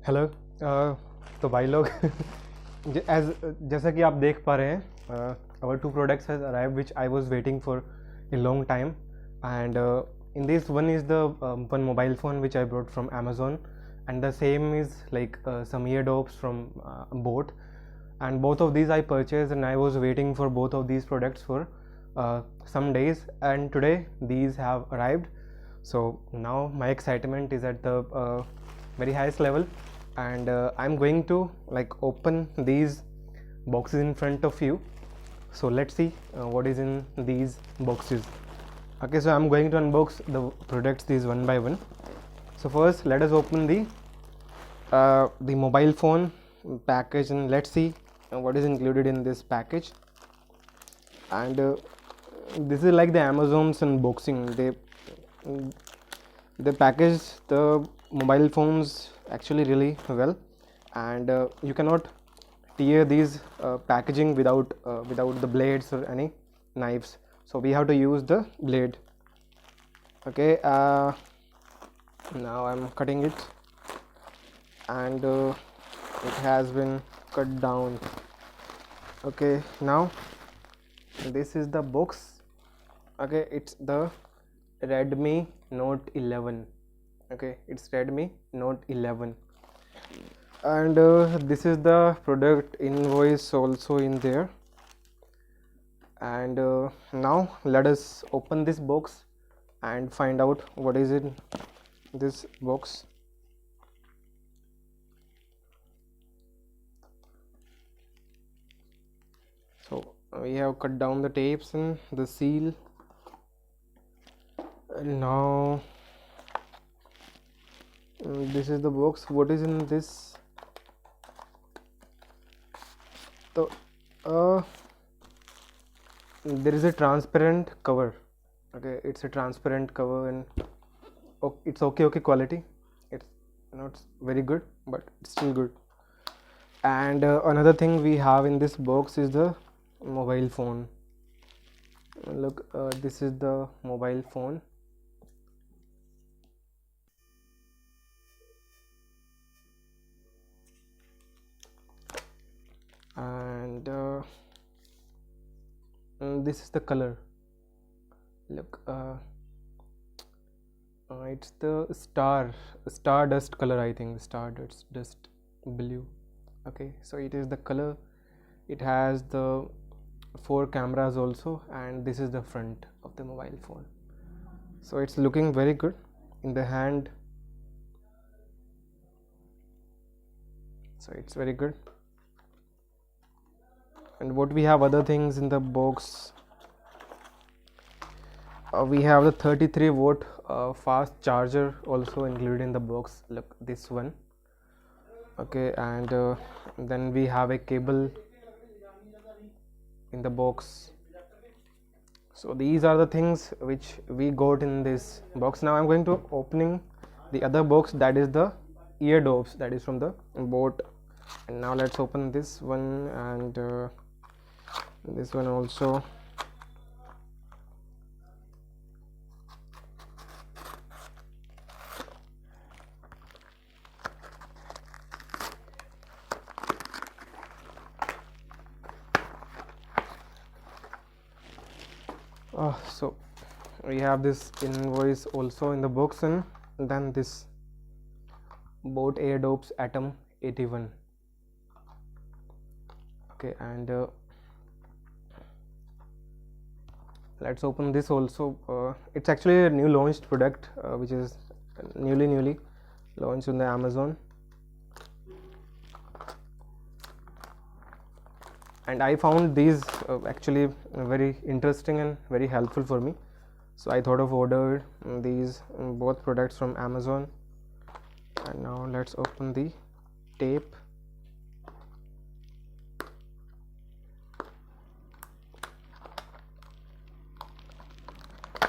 Hello. तो भाई लोग एज जैसा कि आप देख पा रहे हैं our two products has arrived which I was waiting for a long time, and in this one is the one mobile phone which I brought from Amazon, and the same is like some eardrops from boAt, and both of these I purchased, and I was waiting for both of these products for some days, and today these have arrived. So now my excitement is at the very highest level, and I'm going to like open these boxes in front of you. So let's see what is in these boxes. Okay, so I'm going to unbox the products these one by one. So first let us open the mobile phone package, and let's see what is included in this package. And this is like the Amazon's unboxing. They package the mobile phones actually really well, and you cannot tear these packaging without the blades or any knives, so we have to use the blade. Okay, now I'm cutting it, and it has been cut down. Okay, now this is the box. Okay, it's the Redmi Note 11. Okay, it's Redmi Note 11, and this is the product invoice also in there. And now let us open this box and find out what is in this box. So we have cut down the tapes and the seal, and now this is the box. What is in this? So there is a transparent cover. Okay, it's a transparent cover, and it's okay quality. It's not very good, but it's still good. And another thing we have in this box is the mobile phone. Look, this is the mobile phone. And this is the color. Look, it's the stardust color, I think. Stardust blue. Okay, so it is the color. It has the 4 cameras also, and this is the front of the mobile phone. So it's looking very good in the hand. So it's very good. And what we have other things in the box, we have the 33 watt fast charger also included in the box. Look, this one. Okay, and then we have a cable in the box. So these are the things which we got in this box. Now I'm going to opening the other box, that is the eardrops, that is from the boAt. And now let's open this one, and this one also. So we have this invoice also in the box, and then this boAt eardrops Atom 81. Okay, and let's open this also. It's actually a new launched product, which is newly launched on the Amazon, and I found these actually very interesting and very helpful for me, so I thought of order these both products from Amazon. And now let's open the tape.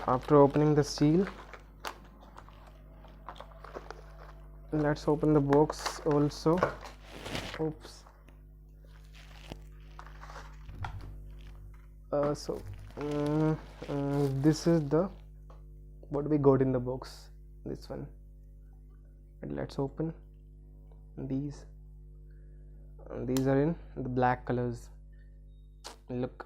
After opening the seal, let's open the box also. Oops. So this is the what we got in the box, this one. And let's open. these are in the black colors. Look,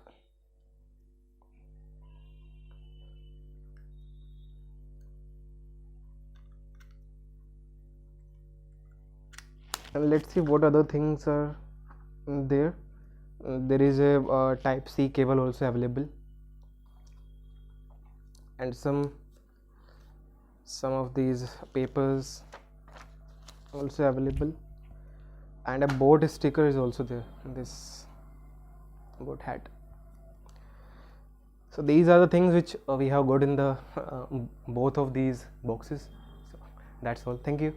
and let's see what other things are there. There is a type C cable also available, and some of these papers also available, and a boat sticker is also there, this boat hat. So these are the things which we have got in the both of these boxes. So that's all. Thank you.